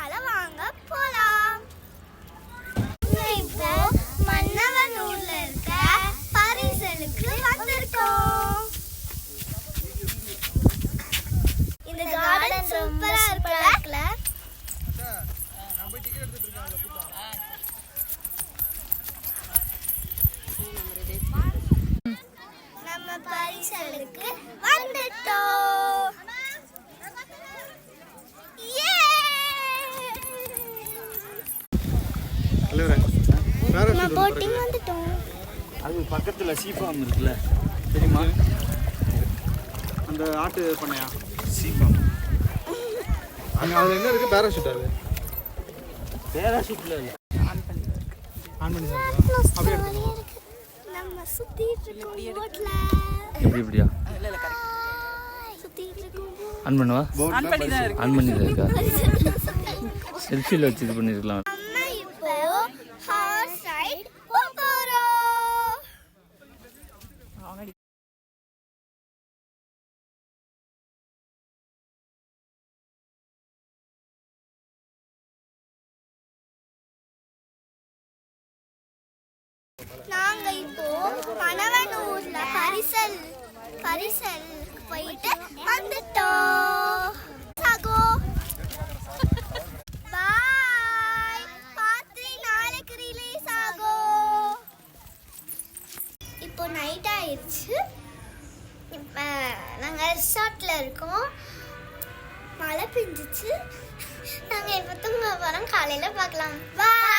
அதனால வாங்க போலாம். இப்போ மன்னவனூர்ல இருக்க பரிசலுக்கு வந்திருக்கோம். இந்த கார்டன் சூப்பரா இருக்குல்ல. நம்ம பரிசலுக்கு வந்துட்டோம். போட்டிங் வந்துட்டோம். அது பக்கத்துல சீஃபார்ம் இருக்குல்ல, தெரியுமா? அந்த ஆட்டு பண்ணையா சீஃபார்ம் அங்கே அதில் என்ன இருக்குது? பேராஷூட். அது பேராஷூட்ல இல்லை, ஆன் பண்ணி தான் இருக்கா? அப்படியே எடுத்துக்கணும். நம்ம சுத்திட்டு இருக்கோம் போட்ல. எப்படியா சுத்திட்டு இருக்கோம். ஆன் பண்ணவா? ஆன் பண்ணி தான் இருக்கு. ஆன் பண்ணி தான் இருக்கா? செல்ஃபியில் வச்சு இது பண்ணிருக்கலாம். நம்ம இப்போ ஹார்ஸ் ரைட் போறோம். நாங்க இப்போ மணவனூர்ல பரிசல் போயிட்டு வந்துட்டோம். சாகோ பாய். பார்த்து நாளைக்கு ரிலீஸ் ஆகும். இப்போ நைட் ஆயிடுச்சு. இப்போ நாங்கள் ரிசார்ட்ல இருக்கோம். மழை பெஞ்சிச்சு. நாங்கள் இப்போ தூங்க போகிறோம். காலையில் பார்க்கலாம். பாய்.